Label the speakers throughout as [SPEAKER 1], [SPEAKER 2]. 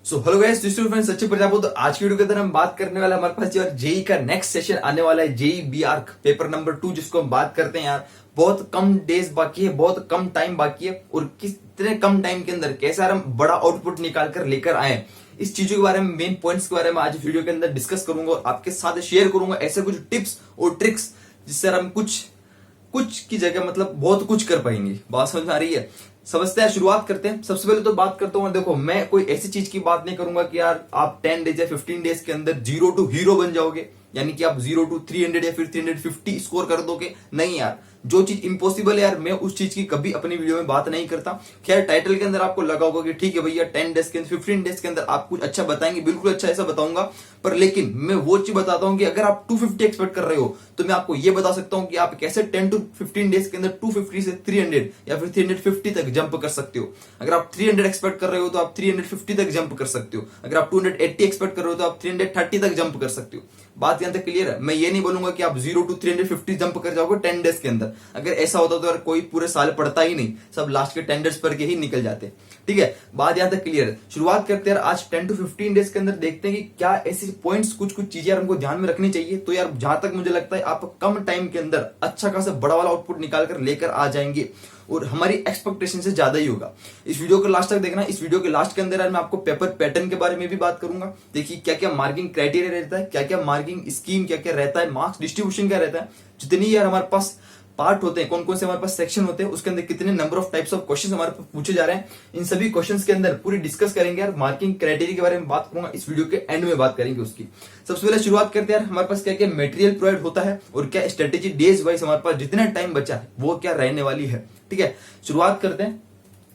[SPEAKER 1] So hello guys, friends सच्चे प्रजापति। तो आज की वीडियो के अंदर हम बात करने वाले हमारे पास यार जेई का नेक्स्ट सेशन आने वाला है, जेई बीआर पेपर नंबर 2 जिसको हम बात करते हैं। यार बहुत कम डेज बाकी है, बहुत कम टाइम बाकी है और कितने कम टाइम के अंदर कैसे यार हम बड़ा आउटपुट निकाल कर लेकर आए, इस चीजों के बारे में, मेन पॉइंट्स के बारे में आज वीडियो के अंदर डिस्कस करूंगा और आपके साथ शेयर करूंगा ऐसे कुछ टिप्स और ट्रिक्स जिससे हम कुछ की जगह मतलब बहुत कुछ कर पाएंगे। बात समझ में आ रही है? समझते हैं, शुरुआत करते हैं। सबसे पहले तो बात करता हूँ, देखो मैं कोई ऐसी चीज की बात नहीं करूंगा कि यार आप 10 डेज या 15 डेज के अंदर 0 to हीरो बन जाओगे, यानी कि आप 0 to 300 या फिर 350 स्कोर कर दोगे। नहीं यार, जो चीज इम्पॉसिबल है यार मैं उस चीज की कभी अपनी वीडियो में बात नहीं करता। खैर टाइटल के अंदर आपको लगा होगा कि ठीक है भैया 10 डेज के अंदर 15 डेज के अंदर आप कुछ अच्छा बताएंगे, बिल्कुल अच्छा ऐसा बताऊंगा। पर लेकिन मैं वो चीज बताता हूँ कि अगर आप 250 एक्सपेक्ट कर रहे हो तो मैं आपको ये बता सकता हूँ कि आप कैसे 10 to 15 डेज के अंदर 250 से 300 या फिर 350 तक जंप कर सकते हो। अगर आप 300 एक्सपेक्ट कर रहे हो तो आप 350 तक जंप कर सकते हो। अगर आप 280 एक्सपेक्ट कर रहे हो तो आप 330 तक जंप कर सकते हो। बात यहां तक क्लियर है? मैं ये नहीं बोलूंगा कि आप 0 to 350 जंप कर जाओगे 10 डेज के अंदर। अगर ऐसा होता तो यार कोई पूरे साल पढ़ता ही नहीं, सब लास्ट के 10 डेज पर के ही निकल जाते। ठीक है, बात यहां तक क्लियर है। शुरुआत करते हैं आज 10 to 15 डेज के अंदर, देखते हैं कि क्या ऐसी पॉइंट्स कुछ चीजें हमको ध्यान में रखनी चाहिए। तो यार जहां तक मुझे लगता है आप कम टाइम के अंदर अच्छा खासा बड़ा वाला आउटपुट निकाल कर लेकर आ जाएंगे और हमारी एक्सपेक्टेशन से ज्यादा ही होगा। इस वीडियो को लास्ट तक देखना। इस वीडियो के लास्ट के अंदर यार मैं आपको पेपर पैटर्न के बारे में भी बात करूंगा। देखिए क्या क्या मार्किंग क्राइटेरिया रहता है, क्या क्या मार्किंग स्कीम क्या क्या रहता है, मार्क्स डिस्ट्रीब्यूशन क्या रहता है, जितनी यार हमारे पास पार्ट होते हैं, कौन कौन से हमारे पास सेक्शन होते हैं, उसके अंदर कितने number of types of questions हमारे पास पूछे जा रहे हैं, इन सभी क्वेश्चंस के अंदर पूरी डिस्कस करेंगे। यार मार्किंग क्राइटेरिया के बारे में बात करूंगा, इस वीडियो के एंड में बात करेंगे उसकी। सबसे पहले शुरुआत करते हैं यार हमारे पास क्या क्या मटेरियल प्रोवाइड होता है और क्या स्ट्रेटेजी डेज वाइज हमारे पास जितना टाइम बचा है वो क्या रहने वाली है। ठीक है, शुरुआत करते हैं।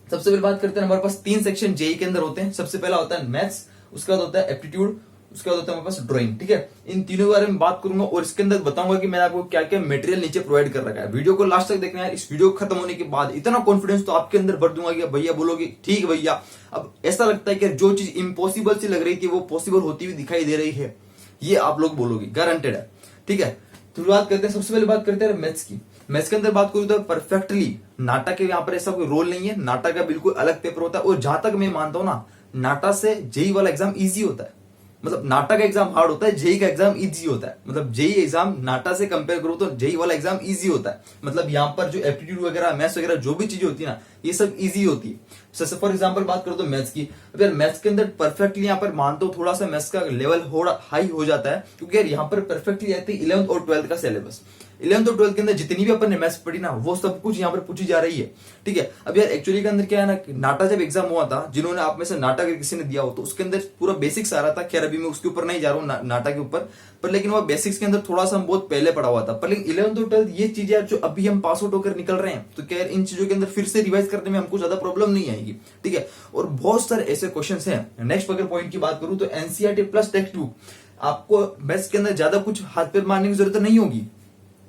[SPEAKER 1] सबसे पहले बात करते हैं, हमारे पास 3 सेक्शन जेई के अंदर होते हैं। सबसे पहला होता है मैथ्स, उसके बाद होता है एप्टीट्यूड, उसके बाद होता है हमारे पास ड्राइंग। ठीक है, इन तीनों के बारे में बात करूंगा और इसके अंदर बताऊंगा कि मैंने आपको क्या क्या मटेरियल नीचे प्रोवाइड कर रखा है। वीडियो को लास्ट तक देखना है। इस वीडियो खत्म होने के बाद इतना कॉन्फिडेंस तो आपके अंदर भर दूंगा कि भैया बोलोगे ठीक भैया, अब ऐसा लगता है कि जो चीज इम्पॉसिबल सी लग रही थी वो पॉसिबल होती हुई दिखाई दे रही है, ये आप लोग बोलोगे, गारंटेड है। ठीक है, शुरुआत करते हैं। सबसे पहले बात करते हैं मैथ्स की। मैथ्स के अंदर बात करूं तो परफेक्टली नाटा के यहाँ पर ऐसा कोई रोल नहीं है, नाटा का बिल्कुल अलग पेपर होता है। और जहां तक मैं मानता हूं ना, नाटा से जेई वाला एग्जाम इजी होता है। मतलब नाटा का एग्जाम हार्ड होता है, जेई का एग्जाम इजी होता है। मतलब जेई एग्जाम नाटा से कंपेयर करूं तो जेई वाला एग्जाम इजी होता है। मतलब यहाँ पर जो एप्टीट्यूड वगैरह, मैथ्स वगैरह जो भी चीजें होती है ना, ये सब इजी होती है। जैसे फॉर एग्जांपल बात करो तो मैथ्स की, अगर मैथ्स के अंदर परफेक्टली यहाँ पर मानता हूं थोड़ा सा मैथ्स का लेवल हाई हो जाता है, क्योंकि यार यहाँ पर परफेक्टली आती है 11th और 12th का सिलेबस। 11th और 12th के अंदर जितनी भी अपन ने मैथ्स पढ़ी ना, वो सब कुछ यहाँ पर पूछी जा रही है। ठीक है, अब यार एक्चुअली के अंदर क्या है ना, नाटा जब एग्जाम हुआ था, जिन्होंने आप में से नाटा के किसी ने दिया हो तो उसके अंदर पूरा बेसिक्स आ रहा था। खैर अभी मैं उसके ऊपर नहीं जा रहा हूँ नाटा के ऊपर, पर लेकिन वो बेसिक्स के अंदर थोड़ा सा हम बहुत पहले पढ़ा हुआ था। पर लेकिन 11th और 12th ये चीजें यार जो अभी हम पास आउट होकर निकल रहे हैं, तो क्या इन चीजों के अंदर फिर से रिवाइज करने में हमको ज्यादा प्रॉब्लम नहीं आएगी। ठीक है, और बहुत सारे ऐसे क्वेश्चंस हैं। नेक्स्ट अगर पॉइंट की बात करूं तो एनसीईआरटी प्लस टेक्स्ट बुक, आपको मैथ्स के अंदर ज्यादा कुछ हाथ पैर मारने की जरूरत नहीं होगी।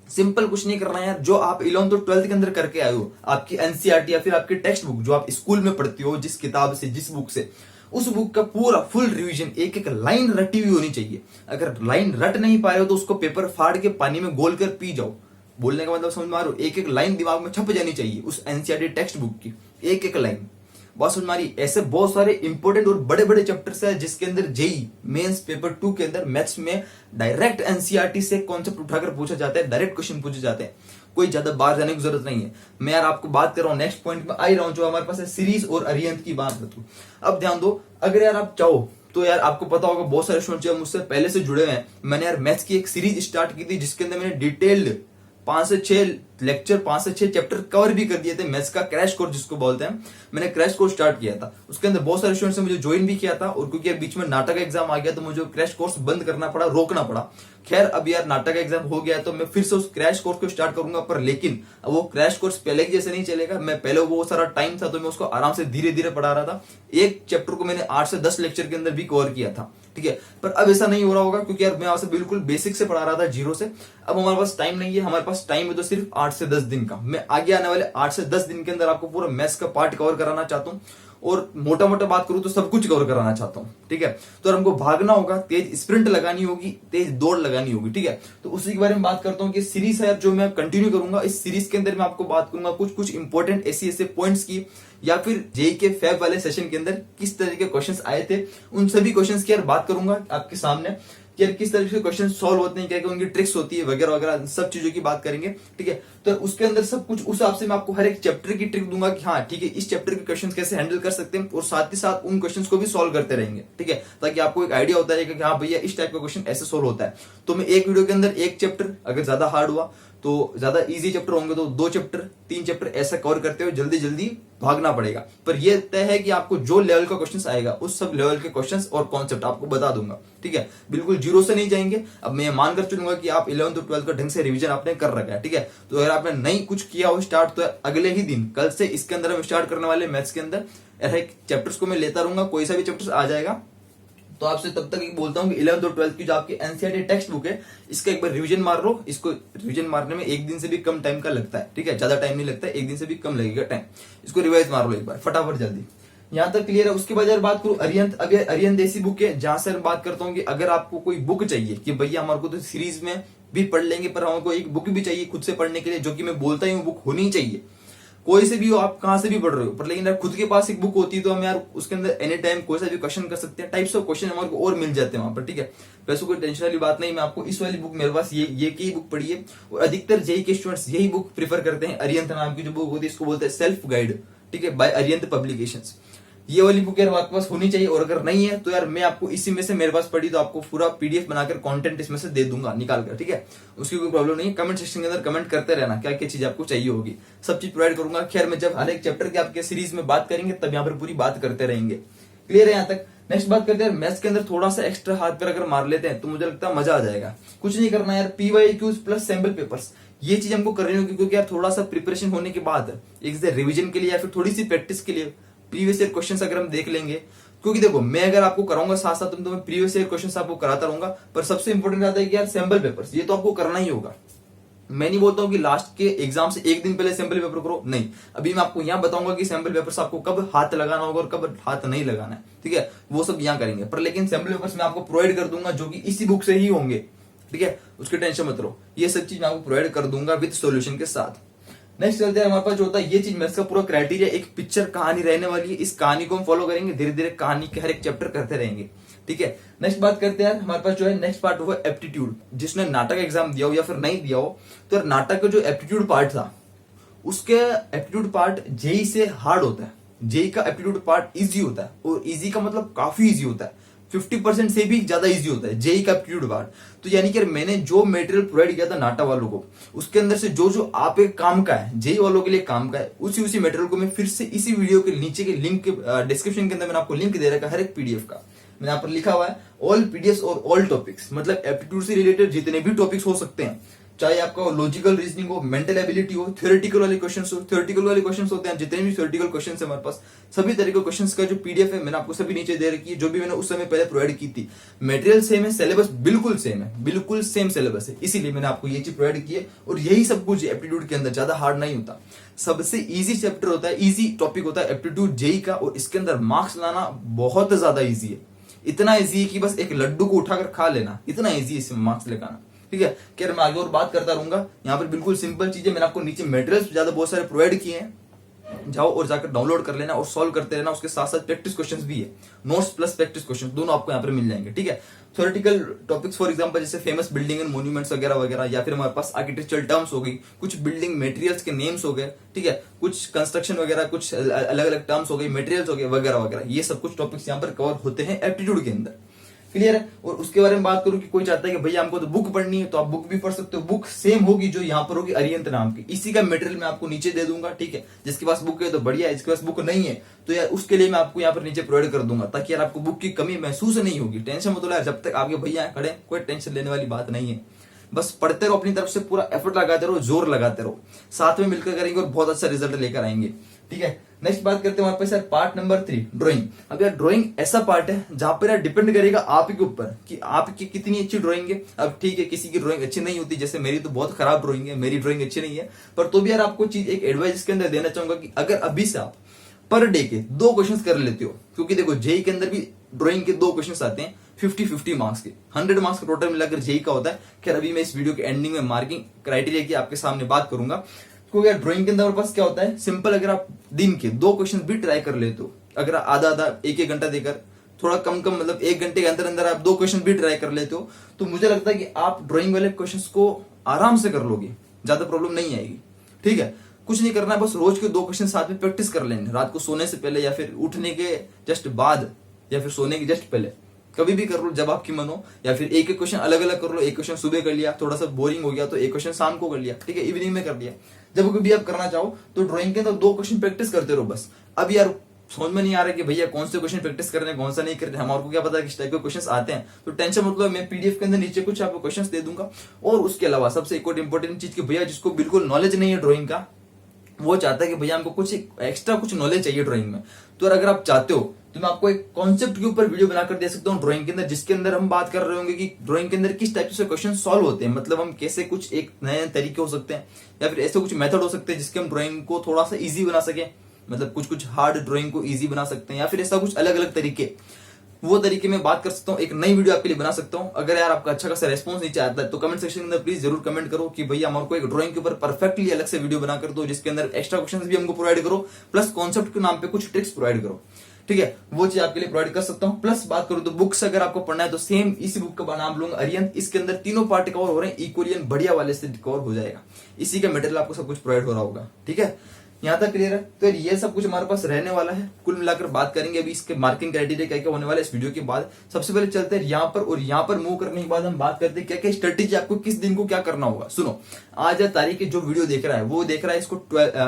[SPEAKER 1] सिंपल कुछ नहीं करना है यार, जो आप 11th और 12th के अंदर करके आए हो, आपकी एनसीईआरटी या फिर आपकी टेक्स्ट बुक जो आप स्कूल में पढ़ते हो, जिस किताब से, जिस बुक से, उस बुक का पूरा फुल रिवीजन, एक एक लाइन रटी हुई होनी चाहिए। अगर लाइन रट नहीं पा रहे हो तो उसको पेपर फाड़ के पानी में घोल कर पी जाओ। बोलने का मतलब समझ मारो, एक एक लाइन दिमाग में छप जानी चाहिए उस एनसीईआरटी टेक्स्ट बुक की, एक एक लाइन। बहुत समझ मारी। ऐसे बहुत सारे इंपॉर्टेंट और बड़े बड़े चैप्टर्स है जिसके अंदर जेई मेंस पेपर 2 के अंदर मैथ्स में डायरेक्ट एनसीईआरटी से कॉन्सेप्ट उठाकर पूछा जाता है, डायरेक्ट क्वेश्चन पूछे जाते हैं। कोई ज्यादा बाहर जाने की जरूरत नहीं है। मैं यार आपको बात कर रहा हूँ, नेक्स्ट पॉइंट में आ ही रहा हूँ, जो हमारे पास है सीरीज और अरिहंत की बात करूँ। अब ध्यान दो, अगर यार आप चाहो तो यार आपको पता होगा, बहुत सारे स्टूडेंट जो मुझसे पहले से जुड़े हुए हैं, मैंने यार मैथ्स की एक सीरीज स्टार्ट की थी जिसके अंदर मैंने डिटेल्ड 5 से 6 लेक्चर, 5 से 6 चैप्टर कवर भी कर दिए थे। मैथ्स का क्रैश कोर्स जिसको बोलते हैं, मैंने क्रैश कोर्स स्टार्ट किया था। उसके अंदर बहुत सारे स्टूडेंट्स ने मुझे ज्वाइन भी किया था, और क्योंकि बीच में नाटक एग्जाम आ गया तो मुझे क्रैश कोर्स बंद करना पड़ा, रोकना पड़ा। खैर अब यार नाटक एग्जाम हो गया तो मैं फिर से उस क्रैश कोर्स को स्टार्ट करूंगा, पर लेकिन अब वो क्रैश कोर्स पहले के जैसे नहीं चलेगा। मैं पहले वो सारा टाइम था तो मैं उसको आराम से धीरे धीरे पढ़ा रहा था। एक चैप्टर को मैंने 8 से 10 लेक्चर के अंदर भी कवर किया था। ठीक है, पर अब ऐसा नहीं हो रहा होगा, क्योंकि यार मैं आपसे बिल्कुल बेसिक से पढ़ा रहा था, जीरो से। अब हमारे पास टाइम नहीं है, हमारे पास टाइम है तो सिर्फ 8 से 10 दिन का। मैं आगे आने वाले 8 से 10 दिन के अंदर आपको पूरा मैथ्स का पार्ट कवर कराना चाहता हूँ, और मोटा मोटा बात करूं तो सब कुछ कवर कराना चाहता हूं। ठीक है, तो हमको भागना होगा, तेज स्प्रिंट लगानी होगी, तेज दौड़ लगानी होगी। ठीक है, तो उसी के बारे में बात करता हूं कि सीरीज है जो मैं कंटिन्यू करूंगा। इस सीरीज के अंदर मैं आपको बात करूंगा कुछ इंपॉर्टेंट ऐसे पॉइंट्स की या फिर जेई के फैब वाले सेशन के अंदर किस तरह के क्वेश्चंस आए थे, उन सभी क्वेश्चंस की यार बात करूंगा आपके सामने कि यार किस तरह से क्वेश्चन सॉल्व होते हैं, क्या क्या उनकी ट्रिक्स होती है वगैरह वगैरह, सब चीजों की बात करेंगे। ठीक है, तो उसके अंदर सब कुछ उस हिसाब से मैं आपको हर एक चैप्टर की ट्रिक दूंगा कि हाँ ठीक है इस चैप्टर के क्वेश्चन कैसे हैंडल कर सकते हैं, और साथ ही साथ उन क्वेश्चन को भी सॉल्व करते रहेंगे। ठीक है, ताकि आपको एक आइडिया होता है कि हाँ भैया इस टाइप का क्वेश्चन ऐसे सॉल्व होता है। तो मैं एक वीडियो के अंदर एक चैप्टर, अगर ज्यादा हार्ड हुआ तो ज्यादा इजी चैप्टर होंगे तो 2 चैप्टर 3 चैप्टर ऐसा कवर करते हुए जल्दी जल्दी भागना पड़ेगा। पर यह तय है कि आपको जो लेवल का क्वेश्चन आएगा उस सब लेवल के क्वेश्चंस और कॉन्सेप्ट आपको बता दूंगा। ठीक है, बिल्कुल जीरो से नहीं जाएंगे। अब मैं मानकर चलूंगा कि आप 11th और 12th का ढंग से रिवीजन आपने कर रखा है। ठीक है, तो अगर आपने नहीं कुछ किया हो स्टार्ट, तो अगले ही दिन कल से इसके अंदर हम स्टार्ट करने वाले मैथ्स के अंदर चैप्टर्स को मैं लेता रहूंगा, कोई सा भी चैप्टर्स आ जाएगा तो आपसे तब तक एक बोलता हूं कि 11th और 12th की जो आपकी एनसीईआरटी टेक्स्ट बुक है इसका एक बार रिवीजन मार लो। इसको रिवीजन मारने में एक दिन से भी कम टाइम का लगता है। ठीक है, ज्यादा टाइम नहीं लगता है, एक दिन से भी कम लगेगा टाइम। इसको रिवाइज मार लो एक बार फटाफट जल्दी। यहां तक क्लियर है। उसके बाद यार बात करूं अरिहंत, अब अरिहंत ऐसी बुक है जहां से मैं बात करता हूं कि अगर आपको कोई बुक चाहिए कि भैया हमारे को तो सीरीज में भी पढ़ लेंगे पर हमको एक बुक भी चाहिए खुद से पढ़ने के लिए, जो कि मैं बोलता ही हूँ बुक होनी चाहिए, कोई से भी हो आप कहां से भी पढ़ रहे हो, पर लेकिन यार खुद के पास एक बुक होती है तो हम यार उसके अंदर एनी टाइम कोई सा भी क्वेश्चन कर सकते हैं, टाइप्स ऑफ क्वेश्चन हमारे को और मिल जाते हैं वहां पर। ठीक है, वैसे कोई टेंशन वाली बात नहीं। मैं आपको इस वाली बुक, मेरे पास ये की बुक पढ़ी है और अधिकतर जेई के स्टूडेंट्स यही बुक प्रीफर करते हैं। अरिहंत नाम की जो बुक होती है इसको बोलते हैं सेल्फ गाइड। ठीक है, बाय अरिहंत पब्लिकेशंस। ये वाली बुक यार आपके पास होनी चाहिए, और अगर नहीं है तो यार मैं आपको इसी में से, मेरे पास पड़ी तो आपको पूरा पीडीएफ बनाकर कंटेंट इसमें से दे दूंगा निकाल कर। ठीक है, उसकी कोई प्रॉब्लम नहीं है। कमेंट सेक्शन के अंदर कमेंट करते रहना क्या क्या चीज आपको चाहिए होगी, सब चीज प्रोवाइड करूंगा। खैर मैं जब हर एक चैप्टर की आपके सीरीज में बात करेंगे तब यहाँ पर पूरी बात करते रहेंगे। क्लियर है यहाँ तक? नेक्स्ट बात करते हैं मैथ्स के अंदर थोड़ा सा एक्स्ट्रा हाथ पर अगर मार लेते हैं तो मुझे लगता है मजा आ जाएगा। कुछ नहीं करना यार, पीवाईक्यूज प्लस सैंपल पेपर्स, ये चीज हमको करनी होगी, क्योंकि यार थोड़ा सा प्रिपरेशन होने के बाद एक रिविजन के लिए या फिर थोड़ी सी प्रैक्टिस के लिए प्रीवियस ईयर क्वेश्चंस अगर हम देख लेंगे, क्योंकि देखो मैं अगर आपको कराऊंगा साथ साथ तो मैं प्रीवियस ईयर क्वेश्चंस आपको कराता रहूंगा, पर सबसे इंपॉर्टेंट आता है कि यार सैंपल पेपर्स, ये तो आपको करना ही होगा। मैं नहीं बोलता हूं कि लास्ट के एग्जाम से एक दिन पहले सैंपल पेपर करो, नहीं। अभी मैं आपको यहां बताऊंगा कि सैंपल पेपर्स आपको कब हाथ लगाना होगा और कब हाथ नहीं लगाना है। ठीक है, वो सब यहां करेंगे, पर लेकिन सैंपल पेपर्स मैं आपको प्रोवाइड कर दूंगा जो कि इसी बुक से ही होंगे। ठीक है, उसकी टेंशन मत लो, ये सब चीज मैं आपको प्रोवाइड कर दूंगा विद सॉल्यूशन के साथ। नेक्स्ट चलते हैं, हमारे पास जो होता है ये चीज मैथ्स का पूरा क्राइटेरिया, एक पिक्चर कहानी रहने वाली है। इस कहानी को हम फॉलो करेंगे, धीरे धीरे कहानी के हर एक चैप्टर करते रहेंगे। ठीक है, नेक्स्ट बात करते हैं हमारे पास जो है नेक्स्ट पार्ट हुआ एप्टीट्यूड। जिसने नाटक एग्जाम दिया हो या फिर नहीं दिया हो, तो नाटक का जो एप्टीट्यूड पार्ट था उसके एप्टीट्यूड पार्ट जेई से हार्ड होता है। जेई का एप्टीट्यूड पार्ट इजी होता है, और इजी का मतलब काफी इजी होता है, 50% से भी ज्यादा इजी होता है जेई का एप्टीट्यूड पार्ट। तो यानी कि मैंने जो मटेरियल प्रोवाइड किया था नाटा वालों को, उसके अंदर से जो जो आप एक काम का है, जेई वालों के लिए काम का है, उसी मटेरियल को मैं फिर से इसी वीडियो के नीचे के लिंक के डिस्क्रिप्शन के अंदर मैंने आपको लिंक दे रखा है हर एक पीडीएफ का। मैंने यहाँ पर लिखा हुआ है ऑल पीडीएफ और ऑल टॉपिक्स, मतलब एप्टीट्यूड से रिलेटेड जितने भी टॉपिक्स हो सकते हैं, चाहे आपका लॉजिकल रीजनिंग हो, मेंटल एबिलिटी हो, थ्योरेटिकल वाले क्वेश्चंस हो, थ्योरेटिकल वाले क्वेश्चंस होते हैं, जितने भी थ्योरेटिकल क्वेश्चंस है हमारे पास, सभी तरह के क्वेश्चंस का जो पीडीएफ है मैंने आपको सभी नीचे दे रखी है, जो भी मैंने उस समय पहले प्रोवाइड की थी। मटेरियल सेम है, सिलेबस बिल्कुल सेम है, बिल्कुल सेम सिलेबस है, इसीलिए मैंने आपको ये चीज प्रोवाइड की है। और यही सब कुछ एप्टीट्यूड के अंदर ज्यादा हार्ड नहीं होता, सबसे इजी चैप्टर होता है, इजी टॉपिक होता है एप्टीट्यूड जेई का, और इसके अंदर मार्क्स लाना बहुत ज्यादा ईजी है। इतना ईजी है कि बस एक लड्डू को उठाकर खा लेना, इतना ईजी है इसमें मार्क्स लगाना। ठीक है, क्या मैं आगे और बात करता रहूंगा। यहाँ पर बिल्कुल सिंपल चीजें मैंने आपको नीचे मटेरियल्स ज्यादा बहुत सारे प्रोवाइड किए हैं, जाओ और जाकर डाउनलोड कर लेना और सॉल्व करते रहना। उसके साथ साथ प्रैक्टिस क्वेश्चंस भी है, नोट्स प्लस प्रैक्टिस क्वेश्चन दोनों आपको यहाँ पर मिल जाएंगे। ठीक है, थ्योरेटिकल टॉपिक्स फॉर एग्जांपल जैसे फेमस बिल्डिंग एंड मॉन्यूमेंट्स वगैरह वगैरह, या फिर हमारे पास आर्किटेक्चरल टर्म्स हो गई, कुछ बिल्डिंग मटेरियल्स के नेम्स हो गए, ठीक है, कुछ कंस्ट्रक्शन वगैरह, कुछ अलग अलग टर्म्स हो गई, मटेरियल्स हो गए वगैरह वगैरह, ये सब कुछ टॉपिक्स यहाँ पर कवर होते हैं एप्टीट्यूड के अंदर। क्लियर है। और उसके बारे में बात करूं कि कोई चाहता है कि भैया हमको तो बुक पढ़नी है, तो आप बुक भी पढ़ सकते हो। बुक सेम होगी जो यहाँ पर होगी अरिहंत नाम की, इसी का मटेरियल मैं आपको नीचे दे दूंगा। ठीक है, जिसके पास बुक है तो बढ़िया है, जिसके पास बुक नहीं है तो यार उसके लिए मैं आपको यहाँ पर नीचे प्रोवाइड कर दूंगा, ताकि यार आपको बुक की कमी महसूस नहीं होगी। टेंशन मत लो यार, जब तक आपके भैया खड़े कोई टेंशन लेने वाली बात नहीं है। बस पढ़ते रहो, अपनी तरफ से पूरा एफर्ट लगाते रहो, जोर लगाते रहो, साथ में मिलकर करेंगे और बहुत अच्छा रिजल्ट लेकर आएंगे। ठीक है, नेक्स्ट बात करते हैं हमारे पास यार पार्ट नंबर 3 ड्राइंग। अब यार ड्राइंग ऐसा पार्ट है जहां पर यार डिपेंड करेगा आपके ऊपर कि आपकी कितनी अच्छी ड्राइंग है। अब ठीक है, किसी की ड्राइंग अच्छी नहीं होती, जैसे मेरी तो बहुत खराब ड्राइंग है, मेरी ड्राइंग अच्छी नहीं है, पर तो भी यार आपको चीज एक एडवाइस इसके अंदर देना चाहूंगा कि अगर अभी से आप पर डे के 2 क्वेश्चन कर लेते हो, क्योंकि देखो जेई के अंदर भी ड्राइंग के 2 क्वेश्चन आते हैं 50-50 मार्क्स के, 100 मार्क्स का टोटल मिलाकर जेई का होता है। खैर अभी मैं इस वीडियो के एंडिंग में मार्किंग क्राइटेरिया की आपके सामने बात करूंगा। क्योंकि यार ड्राइंग के अंदर हमारे पास क्या होता है, सिंपल अगर आप दिन के 2 क्वेश्चन भी ट्राई कर लेते हो, अगर आधा आधा 1-1 घंटा देकर, थोड़ा कम कम मतलब 1 घंटे के अंदर अंदर आप 2 क्वेश्चन भी ट्राई कर लेते हो, तो मुझे लगता है कि आप ड्राइंग वाले क्वेश्चंस को आराम से कर लोगे, ज्यादा प्रॉब्लम नहीं आएगी। ठीक है, कुछ नहीं करना है, बस रोज के 2 क्वेश्चन साथ में प्रैक्टिस कर लेंगे, रात को सोने से पहले या फिर उठने के जस्ट बाद या फिर सोने के जस्ट पहले, कभी भी कर लो जब आपकी मन हो, या फिर एक एक क्वेश्चन अलग अलग कर लो। एक क्वेश्चन सुबह कर लिया, थोड़ा सा बोरिंग हो गया तो एक क्वेश्चन शाम को कर लिया, ठीक है, इवनिंग में कर लिया। जब कभी आप करना चाहो तो ड्राइंग के अंदर 2 क्वेश्चन प्रैक्टिस करते रहो बस। अब यार समझ में नहीं आ रहा कि भैया कौन से क्वेश्चन प्रैक्टिस करने हैं, कौन सा नहीं करते, हमारे को क्या पता किस टाइप के क्वेश्चंस आते हैं, तो टेंशन मतलब मैं पीडीएफ के अंदर नीचे कुछ आपको क्वेश्चंस दे दूंगा। और उसके अलावा सबसे एक और इंपॉर्टेंट चीज कि भैया जिसको बिल्कुल नॉलेज नहीं है ड्राइंग का, वो चाहता है कि भैया हमको कुछ एक्स्ट्रा कुछ नॉलेज चाहिए ड्राइंग में, तो अगर आप चाहते हो तो मैं आपको एक कॉन्सेप्ट के ऊपर वीडियो बनाकर दे सकता हूँ ड्राइंग के अंदर, जिसके अंदर हम बात कर रहे होंगे कि ड्राइंग के अंदर किस टाइप से क्वेश्चन सॉल्व होते हैं, मतलब हम कैसे कुछ एक नए तरीके हो सकते हैं या फिर ऐसे कुछ मेथड हो सकते हैं जिसके हम ड्राइंग को थोड़ा सा इजी बना सके, मतलब कुछ कुछ हार्ड ड्राइंग को इजी बना सकते हैं, या फिर ऐसा कुछ अलग अलग तरीके, वो तरीके में बात कर सकता हूँ, एक नई वीडियो आपके लिए बना सकता हूँ। अगर यार आपका अच्छा खासा रेस्पॉन्स नीचे आता है तो कमेंट सेक्शन के अंदर प्लीज जरूर कमेंट करो कि भैया हमारे को एक ड्राइंग के ऊपर परफेक्टली अलग से वीडियो बना कर दो, जिसके अंदर एक्स्ट्रा क्वेश्चंस भी हमको प्रोवाइड करो, प्लस कॉन्सेप्ट के नाम पे कुछ ट्रिक्स प्रोवाइड करो। ठीक है, वो चीज आपके लिए प्रोवाइड कर सकता हूँ। प्लस बात करूँ तो बुक्स अगर आपको पढ़ना है तो सेम इसी बुक का नाम लूंगा अरियंत, इसके अंदर तीनों पार्ट कवर हो रहे हैं, इक्वली एंड बढ़िया वाले से कवर हो जाएगा, इसी का मटेरियल आपको सब कुछ प्रोवाइड हो रहा होगा। ठीक है, यहाँ तक क्लियर है। तो ये सब कुछ हमारे पास रहने वाला है। कुल मिलाकर बात करेंगे अभी इसके मार्किंग क्राइटेरिया क्या क्या होने वाला है इस वीडियो के बाद। सबसे पहले चलते हैं यहाँ पर, और यहाँ पर मूव करने के बाद हम बात करते हैं क्या क्या स्ट्रेटेजी आपको किस दिन को क्या करना होगा। सुनो, आज तारीख जो वीडियो देख रहा है वो देख रहा है इसको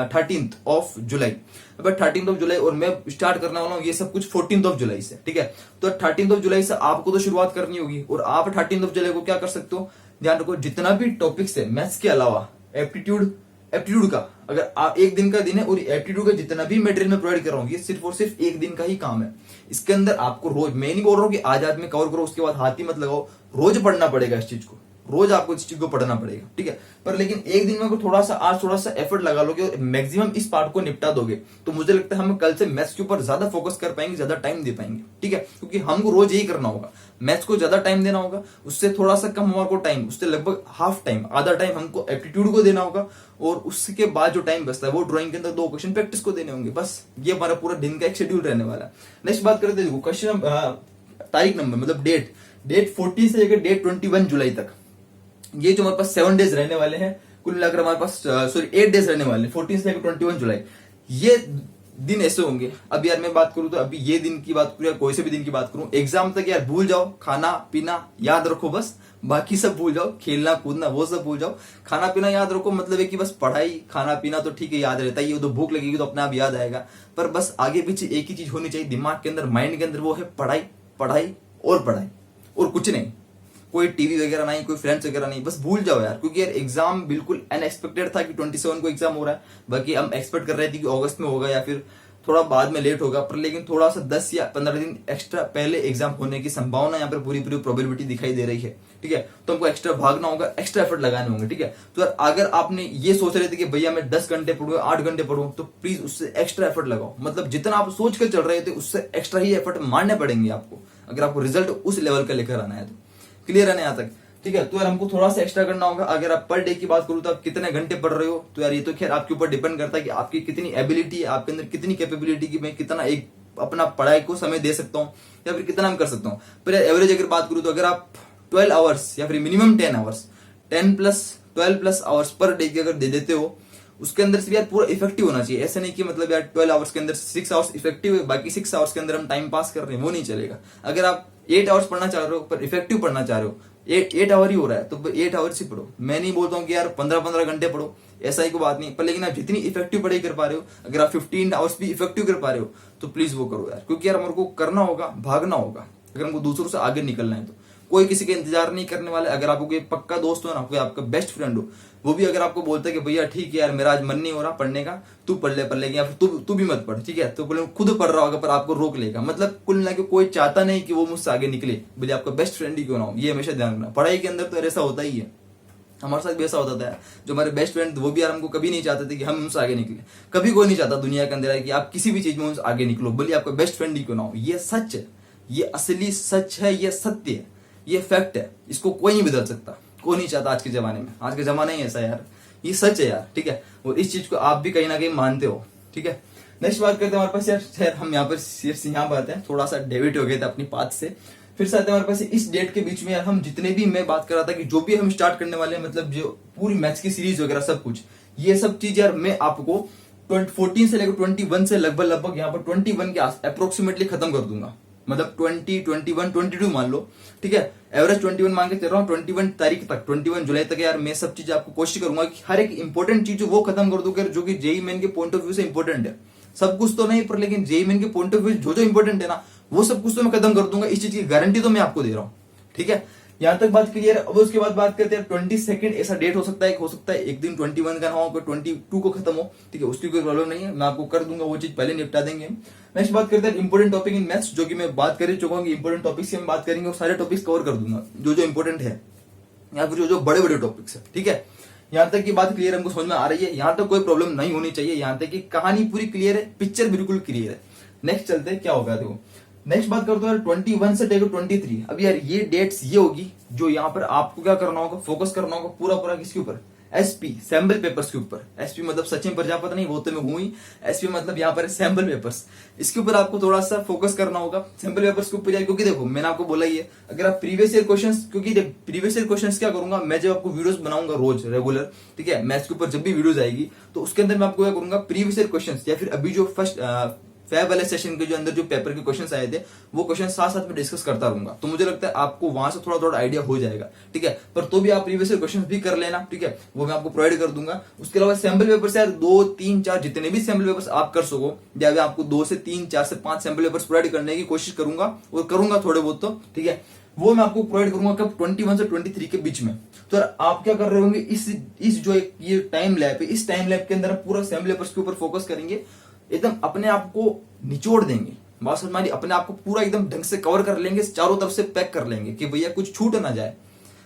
[SPEAKER 1] 13th ऑफ जुलाई, अब 13th ऑफ जुलाई, और मैं स्टार्ट करने वाला हूँ ये सब कुछ 14th ऑफ जुलाई से। ठीक है, तो 13th ऑफ जुलाई से आपको तो शुरुआत करनी होगी, और आप 13th ऑफ जुलाई को क्या कर सकते हो, ध्यान रखो जितना भी टॉपिक्स है मैथ्स के अलावा, एप्टीट्यूड का, अगर आप एक दिन का दिन है और एप्टीट्यूड का जितना भी मटेरियल मैं प्रोवाइड कर रहा हूँ ये सिर्फ और सिर्फ एक दिन का ही काम है। इसके अंदर आपको रोज, मैं नहीं बोल रहा हूँ कि आज में कवर करो उसके बाद हाथ ही मत लगाओ, रोज पढ़ना पड़ेगा इस चीज को, रोज आपको इस चीज को पढ़ना पड़ेगा। ठीक है, पर लेकिन एक दिन में थोड़ा सा आज थोड़ा सा एफर्ट लगा लोगे और मैक्सिमम इस पार्ट को निपटा दोगे तो मुझे लगता है हम कल से मैथ्स के ऊपर ज्यादा फोकस कर पाएंगे, ज्यादा टाइम दे पाएंगे। ठीक है, क्योंकि हमको रोज यही करना होगा, मैथ्स को ज्यादा टाइम देना होगा, उससे थोड़ा सा कम हमारे को टाइम, उससे लगभग हाफ टाइम, आधा टाइम हमको एप्टीट्यूड को देना होगा, और उसके बाद जो टाइम बचता है वो ड्राइंग के अंदर 2 क्वेश्चन प्रैक्टिस को देने होंगे। बस ये हमारा पूरा दिन का एक शेड्यूल रहने वाला है। नेक्स्ट बात करते हैं क्वेश्चन तारीख नंबर, मतलब डेट 14 से लेकर डेट 21 जुलाई तक, ये जो हमारे पास 7 डेज रहने वाले हैं, कुल मिलाकर हमारे पास 8 डेज रहने वाले हैं 14 से लेकर 21 जुलाई। ये दिन ऐसे होंगे, अब यार मैं बात करूं तो अभी ये दिन की बात करूं या कोई से भी दिन की बात करूं, एग्जाम तक यार भूल जाओ, खाना पीना याद रखो बस, बाकी सब भूल जाओ, खेलना कूदना वो सब भूल जाओ, खाना पीना याद रखो, मतलब है कि बस पढ़ाई खाना पीना तो ठीक है याद रहता ही है, तो भूख लगेगी तो अपने आप याद आएगा, पर बस आगे पीछे एक ही चीज होनी चाहिए दिमाग के अंदर, माइंड के अंदर, वो है पढ़ाई पढ़ाई और पढ़ाई, और कुछ नहीं, कोई टीवी वगैरह नहीं, कोई फ्रेंड्स वगैरह नहीं, बस भूल जाओ यार। क्योंकि यार एग्जाम बिल्कुल अनएक्सपेक्टेड था कि 27 को एग्जाम हो रहा है, बाकी हम एक्सपेक्ट कर रहे थे कि अगस्त में होगा या फिर थोड़ा बाद में लेट होगा, पर लेकिन थोड़ा सा 10 या 15 दिन एक्स्ट्रा पहले एग्जाम होने की संभावना यहाँ पर पूरी प्रोबेबिलिटी दिखाई दे रही है। ठीक है, तो हमको एक्स्ट्रा भागना होगा, एक्स्ट्रा एफर्ट लगाने होंगे। ठीक है, तो यार अगर आपने ये सोच रहे थे कि भैया मैं 10 घंटे पढ़ूंगा 8 घंटे पढ़ूं, तो प्लीज उससे एक्स्ट्रा एफर्ट लगाओ, मतलब जितना आप सोच कर चल रहे थे उससे एक्स्ट्रा ही एफर्ट मारने पड़ेंगे आपको, अगर आपको रिजल्ट उस लेवल का लेकर आना है तो। क्लियर है ना यहाँ तक? ठीक है, तो यार हमको थोड़ा सा एक्स्ट्रा करना होगा। अगर आप पर डे की बात करूं तो आप कितने घंटे पढ़ रहे हो, तो यार ये तो खैर आपके ऊपर डिपेंड करता है कि आपकी कितनी एबिलिटी है, आपके अंदर कितनी कैपेबिलिटी की मैं कितना एक अपना पढ़ाई को समय दे सकता हूँ या फिर कितना मैं कर सकता हूँ। पर एवरेज अगर बात करूं तो अगर आप 12 आवर्स या फिर minimum 10 hours, 10 plus 12 plus hours per day की अगर दे देते हो, उसके अंदर से भी यार पूरा इफेक्टिव होना चाहिए। ऐसा नहीं कि मतलब यार 12 आवर्स के अंदर 6 आवर्स इफेक्टिव है, बाकी 6 आवर्स के अंदर हम टाइम पास कर रहे हैं, वो नहीं चलेगा। अगर आप 8 आवर्स पढ़ना चाह रहे हो पर इफेक्टिव पढ़ना चाह रहे हो, 8 आवर ही हो रहा है तो 8 आवर्स ही पढ़ो। मैं नहीं बोलता हूँ कि यार 15-15 घंटे पढ़ो, ऐसा ही कोई बात नहीं, पर लेकिन आप जितनी इफेक्टिव पढ़ाई कर पा रहे हो, अगर आप 15 आवर्स भी इफेक्टिव कर पा रहे हो तो प्लीज वो करो यार, क्योंकि यार हमारे को करना होगा, भागना होगा, अगर हमको दूसरों से आगे निकलना है तो। कोई किसी का इंतजार नहीं करने वाला। अगर आपको कोई पक्का दोस्त हो ना, कोई आपका बेस्ट फ्रेंड हो, वो भी अगर आपको बोलता है कि भैया ठीक है यार मेरा आज मन नहीं हो रहा पढ़ने का, तू पढ़ ले, पढ़ लेगा, या फिर तू भी मत पढ़, ठीक है, तो बोले खुद पढ़ रहा होगा पर आपको रोक लेगा, मतलब कुल मिला के कोई चाहता नहीं कि वो मुझसे आगे निकले, बोले आपका बेस्ट फ्रेंड ही क्यों ना हो। ये हमेशा ध्यान रखना, पढ़ाई के अंदर तो ऐसा होता ही है, हमारे साथ भी ऐसा होता था। जो हमारे बेस्ट फ्रेंड वो भी यार हमको कभी नहीं चाहते थे कि हम उनसे आगे निकले। कभी कोई नहीं चाहता दुनिया के अंदर कि आप किसी भी चीज में उनसे आगे निकलो, बोलिए आपका बेस्ट फ्रेंड ही क्यों ना हो। ये सच है, ये असली सच है, ये सत्य है, ये फैक्ट है, इसको कोई नहीं बदल सकता, कोई नहीं चाहता आज के जमाने में। आज का जमाना ही ऐसा है यार, ये सच है यार, ठीक है, और इस चीज को आप भी कहीं ना कहीं मानते हो, ठीक है। नेक्स्ट बात करते हैं हमारे पास यार हम यहाँ पर सिर्फ यहाँ पर आते हैं, थोड़ा सा डेविट हो गए थे अपनी पाथ से, फिर से आते हैं हमारे पास इस डेट के बीच में यार हम जितने भी, मैं बात कर रहा था कि जो भी हम स्टार्ट करने वाले हैं, मतलब जो पूरी मैथ्स की सीरीज वगैरह सब कुछ, ये सब चीज यार मैं आपको 14 से लेकर 21 से लगभग यहाँ पर 21 के अप्रोक्सीमेटली खत्म कर दूंगा, मतलब 20, 21, 22 मान लो, ठीक है, एवरेज 21 मान के चल रहा हूँ, 21 तारीख तक, 21 जुलाई तक यार मैं सब चीज आपको कोशिश करूंगा कि हर एक इंपॉर्टेंट चीज वो खत्म कर दूं जो कि जेई मेन के पॉइंट ऑफ व्यू से इंपॉर्टेंट है। सब कुछ तो नहीं, पर लेकिन जेई मेन के पॉइंट ऑफ व्यू जो इंपॉर्टेंट है ना, वो सब कुछ तो मैं खत्म कर दूंगा, इस चीज की गारंटी तो मैं आपको दे रहा हूँ, ठीक है। यहां तक बात क्लियर है। अब उसके बाद बात करते हैं 22 ऐसा डेट हो सकता है एक दिन 21 का ना हो, 22 को खत्म हो, ठीक है, उसकी कोई प्रॉब्लम नहीं है, मैं आपको कर दूंगा, वो चीज पहले निपटा देंगे। नेक्स्ट बात करते हैं इंपोर्टेंट टॉपिक इन मैथ्स, जो कि मैं बात कर ही चुका हूँ कि इंपोर्टेंट टॉपिक्स की हम बात करेंगे और सारे टॉपिक्स कवर कर दूंगा जो इंपोर्टेंट है, या फिर जो बड़े बड़े टॉपिक्स है, ठीक है। यहाँ तक की बात क्लियर हमको समझ में आ रही है, यहाँ तक कोई प्रॉब्लम नहीं होनी चाहिए, यहाँ तक की कहानी पूरी क्लियर है, पिक्चर बिल्कुल क्लियर है। नेक्स्ट चलते हैं क्या होगा, देखो नेक्स्ट बात करते हैं 21 से लेकर 23। अब यार ये डेट्स ये होगी जो यहाँ पर आपको क्या करना होगा, फोकस करना होगा पूरा किसके ऊपर, एसपी सैम्पल पेपर्स के ऊपर। एसपी मतलब सचिन प्रजापति नहीं, वो तो मैं हूं ही, एसपी मतलब यहाँ पर सैम्पल पेपर्स, इसके ऊपर आपको थोड़ा सा फोकस करना होगा सैम्पल पेपर्स के ऊपर यार, क्योंकि देखो मैंने आपको बोला ही है, अगर आप प्रीवियस ईयर क्वेश्चंस, क्योंकि प्रीवियस ईयर क्वेश्चंस क्या करूंगा मैं, जब आपको वीडियोस बनाऊंगा रोज रेगुलर, ठीक है, मैथ्स के ऊपर जब भी वीडियोस आएगी तो उसके अंदर मैं आपको क्या करूंगा, प्रीवियस ईयर क्वेश्चंस या फिर अभी जो फर्स्ट फैब वाले सेशन के जो अंदर जो पेपर के क्वेश्चंस आए थे वो क्वेश्चन साथ साथ में डिस्कस करता रहूंगा, तो मुझे लगता है आपको वहां से थोड़ा आइडिया हो जाएगा, ठीक है। पर तो भी आप प्रीवियस क्वेश्चंस भी कर लेना, ठीक है, वो मैं आपको प्रोवाइड कर दूंगा। उसके अलावा सैम्पल पेपर से यार 2, 3, 4 जितने भी सैम्पल पेपर्स आप कर सको, या मैं आपको 2 से 3, 4 से 5 सैम्पल पेपर्स प्रोवाइड करने की कोशिश करूंगा, और करूंगा थोड़े बहुत तो, ठीक है, वो मैं आपको प्रोवाइड करूंगा कब, 21 से 23 के बीच में। तो आप क्या कर रहे होंगे, इस जो ये टाइम लैब है, इस टाइम लैब के अंदर पूरा सैम्पल पेपर्स के ऊपर फोकस करेंगे, एकदम अपने आप को निचोड़ देंगे, बात समझ में, अपने आप को पूरा एकदम ढंग से कवर कर लेंगे, चारों तरफ से पैक कर लेंगे कि भैया कुछ छूट ना जाए।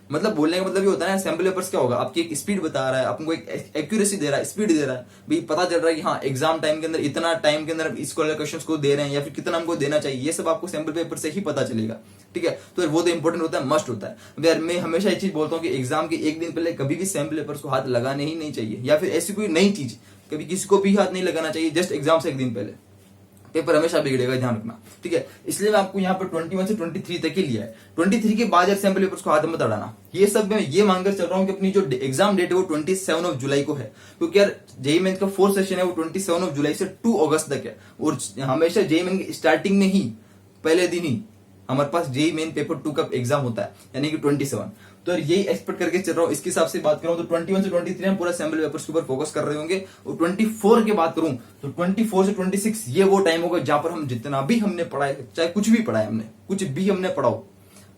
[SPEAKER 1] मतलब बोलने का मतलब ये होता है ना, सैम्पल पेपर्स क्या होगा, आपकी एक स्पीड बता रहा है, आपको एक एक्यूरेसी दे रहा है, स्पीड दे रहा है, भाई पता चल रहा है कि हाँ एग्जाम टाइम के अंदर इतना टाइम के अंदर इस क्वेश्चंस को दे रहे हैं या फिर कितना हमको देना चाहिए, ये सब आपको सैम्पल पेपर से ही पता चलेगा, ठीक है। तो वो तो इंपॉर्टेंट होता है, मस्ट होता है यार। मैं हमेशा ये चीज बोलता हूँ कि एग्जाम के एक दिन पहले कभी भी सैम्पल पेपर्स को हाथ लगाने ही नहीं चाहिए, या फिर ऐसी कोई नई चीज कभी किसी को भी हाथ नहीं लगाना चाहिए जस्ट एग्जाम से एक दिन पहले, पेपर हमेशा बिगड़ेगा, ध्यान रखना, ठीक है। इसलिए मैं आपको यहाँ पर 21 से 23 तक ही लिया है। 23 के बाद यार सैम्पल पेपर्स को हाथ मत अड़ाना, ये सब मैं ये मानकर चल रहा हूँ कि अपनी जो एग्जाम डेट है वो 27 जुलाई को है, क्योंकि यार जेई मेन का 4th सेशन है वो 27 जुलाई से 2 अगस्त तक है, और हमेशा जेई मेन की स्टार्टिंग में ही पहले दिन ही हमारे पास जेई मेन पेपर 2 का एग्जाम होता है, यानी कि 27। तो यही एक्सपेक्ट करके चल रहा हूँ, इसके हिसाब से बात करूं तो 21 से 23 हम पूरा सैम्पल पेपर्स के ऊपर फोकस कर रहे होंगे, और 24 की बात करूं तो 24 से 26 ये वो टाइम होगा जहां पर हम जितना भी हमने पढ़ा है, चाहे कुछ भी पढ़ा है हमने, कुछ भी हमने पढ़ा हो,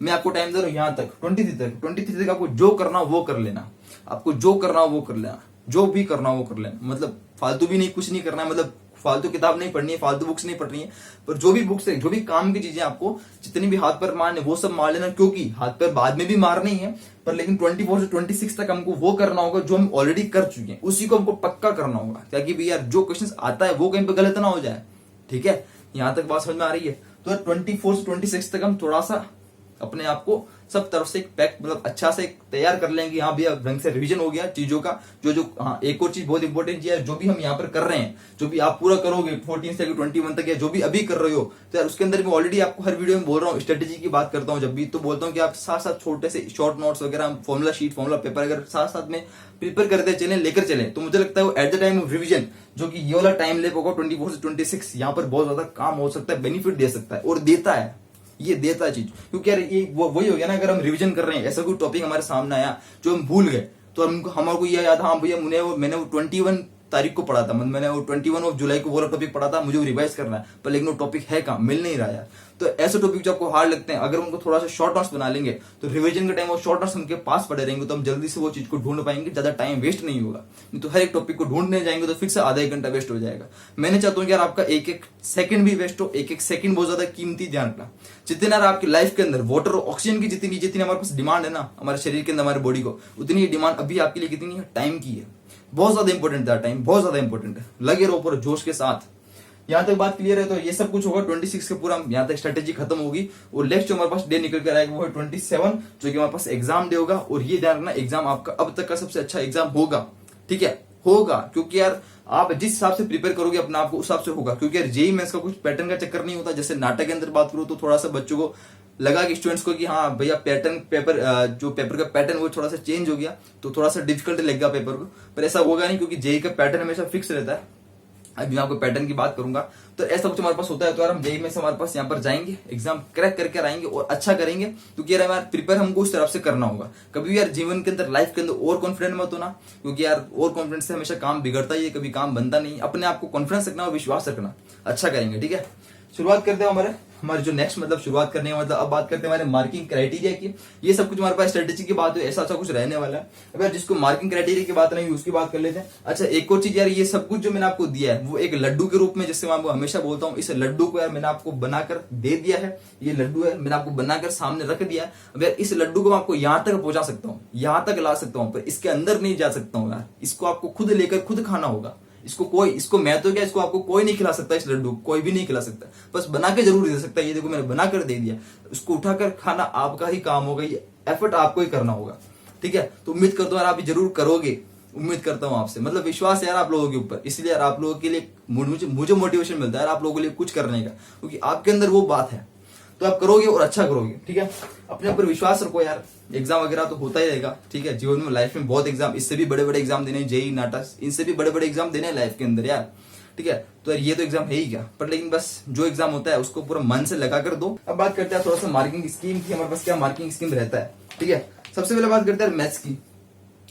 [SPEAKER 1] मैं आपको टाइम दे रहा हूं यहां तक 23 तक आपको जो करना हो वो कर लेना, आपको जो करना हो वो कर लेना, जो भी करना हो वो कर लेना, मतलब फालतू भी नहीं, कुछ नहीं करना है, मतलब फालतू किताब नहीं पढ़नी है, फालतू बुक्स नहीं पढ़नी है, पर जो भी बुक्स है, जो भी काम की चीजें आपको जितनी भी हाथ पर मारने वो सब मार लेना, क्योंकि हाथ पर बाद में भी मारना ही है, पर लेकिन 24 से 26 तक हमको वो करना होगा जो हम ऑलरेडी कर चुके हैं, उसी को हमको पक्का करना होगा, ताकि भैया जो क्वेश्चन आता है वो कहीं पे गलत ना हो जाए, ठीक है। यहां तक बात समझ में आ रही है। तो 24 से 26 तक हम थोड़ा सा अपने आप को सब तरफ से एक पैक, मतलब अच्छा से तैयार कर लेंगे, हाँ भैया ढंग से रिवीजन हो गया चीजों का, जो हाँ एक और चीज बहुत इंपॉर्टेंट है, जो भी हम यहाँ पर कर रहे हैं, जो भी आप पूरा करोगे 14 से 21 तक, या जो भी अभी कर रहे हो, तो यार उसके अंदर मैं ऑलरेडी आपको हर वीडियो में बोल रहा हूँ, स्ट्रेटेजी की बात करता हूँ जब भी, तो बोलता हूँ कि आप साथ साथ छोटे से शॉर्ट नोट्स वगैरह, फॉर्मुला शीट, फॉर्मुला पेपर अगर साथ साथ में प्रिपेयर करते चले, लेकर चले, तो मुझे लगता है वो at the time of revision, जो कि ये वाला टाइम लेप होगा 24 से 26, यहाँ पर बहुत ज्यादा काम हो सकता है, बेनिफिट दे सकता है, और देता है, ये देता है चीज, क्योंकि यार ये वही हो गया ना, अगर हम रिवीजन कर रहे हैं, ऐसा कोई टॉपिक हमारे सामने आया जो हम भूल गए, तो हमारे को ये याद, हाँ भैया मैंने वो 21 तारीख को पढ़ा था, मैंने वो 21 जुलाई को वो टॉपिक पढ़ा था, मुझे वो रिवाइज करना है, पर लेकिन वो टॉपिक है कहाँ, मिल नहीं रहा यार। तो ऐसे टॉपिक जो आपको हार्ड लगते हैं, अगर उनको थोड़ा सा शॉर्ट नोट्स बना लेंगे, तो रिवीजन के टाइम वो शॉर्ट नोट्स उनके पास पड़े रहेंगे, तो हम जल्दी से वो चीज को ढूंढ पाएंगे, ज्यादा टाइम वेस्ट नहीं होगा। नहीं तो हर एक टॉपिक को ढूंढने जाएंगे तो फिर से आधा 1 घंटा वेस्ट हो जाएगा। मैंने चाहता हूँ कि यार आपका एक सेकंड भी वेस्ट हो, एक सेकंड बहुत ज्यादा कीमती, ध्यान रखना। जितने यार आपकी लाइफ के अंदर वाटर और ऑक्सीजन की जितनी हमारे पास डिमांड है ना, हमारे शरीर के अंदर, हमारे बॉडी को, उतनी डिमांड अभी आपके लिए कितनी है, टाइम की है। बहुत ज्यादा इंपॉर्टेंट है टाइम, बहुत ज्यादा इंपॉर्टेंट है, लगे रहो पूरा जोश के साथ। यहां तक बात क्लियर है। तो ये सब कुछ होगा 26 के पूरा, यहां तक स्ट्रेटेजी खत्म होगी, और नेक्स्ट जो हमारे पास डे निकल कर आएगा वो है 27, जो कि हमारे पास एग्जाम डे होगा। और ये ध्यान रखना, एग्जाम आपका अब तक का सबसे अच्छा एग्जाम होगा, ठीक है, होगा, क्योंकि यार आप जिस हिसाब से प्रिपेयर करोगे अपना आप को उस हिसाब से होगा। क्योंकि यार जेई मेंस का कुछ पैटर्न का चक्कर नहीं होता। जैसे नाटक के अंदर बात करूं तो थोड़ा सा बच्चों को लगा कि स्टूडेंट्स को कि हाँ भैया पैटर्न पेपर जो पेपर का पैटर्न वो थोड़ा सा चेंज हो गया तो थोड़ा सा डिफिकल्ट लगेगा पेपर को, पर ऐसा होगा नहीं क्योंकि जेई का पैटर्न हमेशा फिक्स रहता है। अभी मैं आपको पैटर्न की बात करूंगा तो ऐसा कुछ हमारे पास होता है। तो यार हम जेई में से हमारे पास यहाँ पर जाएंगे, एग्जाम क्रैक करके आएंगे और अच्छा करेंगे, क्योंकि यार हमारा प्रिपेयर हमको उस तरफ से करना होगा। कभी भी यार जीवन के अंदर लाइफ के अंदर ओवर कॉन्फिडेंट मत होना, क्योंकि यार ओवर कॉन्फिडेंस से हमेशा काम बिगड़ता ही है, कभी काम बनता नहीं। अपने आप को कॉन्फिडेंस रखना और विश्वास रखना, अच्छा करेंगे। ठीक है, शुरुआत करते हैं हमारे जो नेक्स्ट मतलब शुरुआत करने का मतलब अब बात करते हैं हमारे मार्किंग क्राइटेरिया की। ये सब कुछ हमारे पास स्ट्रेटेजी की बात है, ऐसा कुछ रहने वाला है। अब यार जिसको मार्किंग क्राइटेरिया की बात नहीं उसकी बात कर लेते हैं। अच्छा एक और चीज यार, ये सब कुछ जो मैंने आपको दिया है वो एक लड्डू के रूप में, जिससे मैं आपको हमेशा बोलता हूँ, इस लड्डू को यार मैंने आपको बनाकर दे दिया है। ये लड्डू है, मैंने आपको बनाकर सामने रख दिया है। अब यार इस लड्डू को मैं आपको यहाँ तक पहुंचा सकता हूँ, यहाँ तक ला सकता हूँ, पर इसके अंदर नहीं जा सकता हूँ यार। इसको आपको खुद लेकर खुद खाना होगा। इसको मैं तो क्या, इसको आपको कोई नहीं खिला सकता, इस लड्डू कोई भी नहीं खिला सकता, बस बना के जरूर दे सकता है। ये देखो मैंने बनाकर दे दिया, उसको उठाकर खाना आपका ही काम होगा, ये एफर्ट आपको ही करना होगा। ठीक है, तो उम्मीद करता हूँ यार आप जरूर करोगे, उम्मीद करता हूँ आपसे, मतलब विश्वास है यार आप लोगों के ऊपर। इसलिए यार आप लोगों के लिए मुझे मोटिवेशन मिलता है यार आप लोगों के लिए कुछ करने का, क्योंकि आपके अंदर वो बात है। तो आप करोगे और अच्छा करोगे। ठीक है, अपने ऊपर विश्वास रखो यार। एग्जाम वगैरह तो होता ही रहेगा। ठीक है, जीवन में लाइफ में बहुत एग्जाम, इससे भी बड़े बड़े एग्जाम देने, जेई नाटा इनसे भी बड़े बड़े एग्जाम देने लाइफ के अंदर यार। ठीक है, तो यार ये तो एग्जाम है ही क्या, पर लेकिन बस जो एग्जाम होता है उसको पूरा मन से लगा कर दो। अब बात करते हैं थोड़ा सा मार्किंग स्कीम की, हमारे पास क्या मार्किंग स्कीम रहता है। ठीक है, सबसे पहले बात करते हैं मैथ्स की।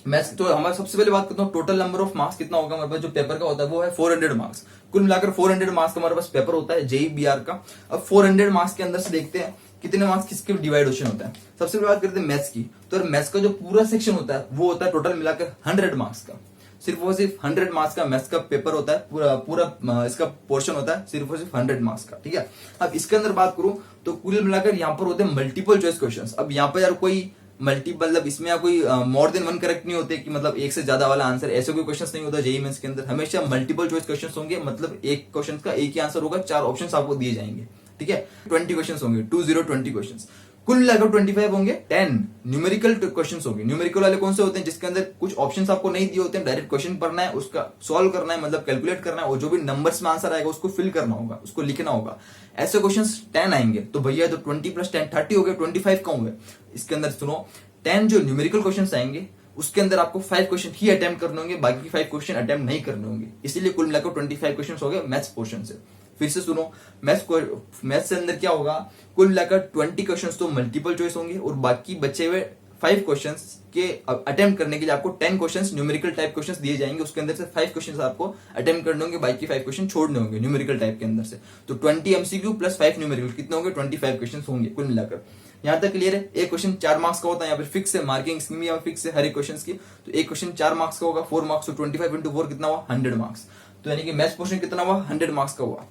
[SPEAKER 1] मैथ्स तो हमारे सबसे पहले बात करता हूँ टोटल नंबर ऑफ मार्क्स कितना होगा हमारे पास। जो पेपर का होता है वो है 400 मार्क्स, कुल मिलाकर 400 मार्क्स का हमारे पास पेपर होता है जेई बीआर का। अब 400 मार्क्स के अंदर से देखते हैं कितने मार्क्स किसके डिवाइडेशन होता है। सबसे पहले बात करते हैं मैथ्स की। तो मैथ्स का जो पूरा सेक्शन होता है वो होता है टोटल मिलाकर 100 मार्क्स का। सिर्फ 100 मार्क्स का मैथ्स का पेपर होता है, पूरा इसका पोर्शन होता है सिर्फ 100 मार्क्स का। ठीक है, अब इसके अंदर बात करूं तो कुल मिलाकर यहाँ पर होते हैं मल्टीपल चॉइस क्वेश्चंस। अब यहाँ पर यार कोई मतलब इसमें कोई मोर देन वन करेक्ट नहीं होते कि मतलब एक से ज्यादा वाला आंसर, ऐसे कोई क्वेश्चंस नहीं होता जेईई मेंस के अंदर। हमेशा मल्टीपल चॉइस क्वेश्चंस होंगे, मतलब एक क्वेश्चन का एक ही आंसर होगा, 4 ऑप्शंस आपको दिए जाएंगे। ठीक है, 20 क्वेश्चंस होंगे, 20 क्वेश्चंस कुल मिलाकर 25 होंगे। 10 न्यूमेरिकल क्वेश्चंस होंगे। न्यूमेरिकल वाले कौन से होते हैं, जिसके अंदर कुछ ऑप्शंस आपको नहीं दिए होते हैं, डायरेक्ट क्वेश्चन पढ़ना है, उसका सॉल्व करना है, मतलब कैलकुलेट करना है, और जो भी नंबर्स में आंसर आएगा उसको फिल करना होगा, उसको लिखना होगा। ऐसे क्वेश्चंस 10 आएंगे। तो भैया तो 20 + 10 30 हो गए, 25 कम हुए। इसके अंदर सुनो 10 जो न्यूमेरिकल क्वेश्चंस आएंगे उसके अंदर आपको 5 क्वेश्चन ही अटेम्प्ट करने होंगे, बाकी 5 क्वेश्चन अटेम्प्ट नहीं करने होंगे। इसीलिए कुल मिलाकर 25 क्वेश्चन हो गए मैथ्स पोर्शन से। फिर से सुनो, मैथ्स से अंदर क्या होगा, कुल मिलाकर 20 क्वेश्चंस तो मल्टीपल चॉइस होंगे, और बाकी बचे हुए 5 क्वेश्चंस के अटेम्प्ट करने के लिए आपको 10 क्वेश्चंस न्यूमेरिकल टाइप क्वेश्चंस दिए जाएंगे। उसके अंदर से 5 क्वेश्चंस आपको अटेम्प्ट करने होंगे, बाकी 5 क्वेश्चन छोड़ने होंगे न्यूमेरिकल टाइप के अंदर से। तो 20 एमसीक्यू प्लस 5 न्यूमेरिकल कितने होंगे, 25 क्वेश्चन होंगे कुल मिलाकर। यहां तक क्लियर है। एक क्वेश्चन 4 मार्क्स का होता है, यहाँ पर फिक्स है, मार्किंग स्कीम यहाँ फिक्स है हर एक क्वेश्चन की। तो एक क्वेश्चन 4 मार्क्स का होगा, 4 मार्क्स, तो 25 × 4 कितना हुआ, 100 मार्क्स। तो यानी कि मैथ्स पोर्शन कितना हुआ, 100 मार्क्स का हुआ।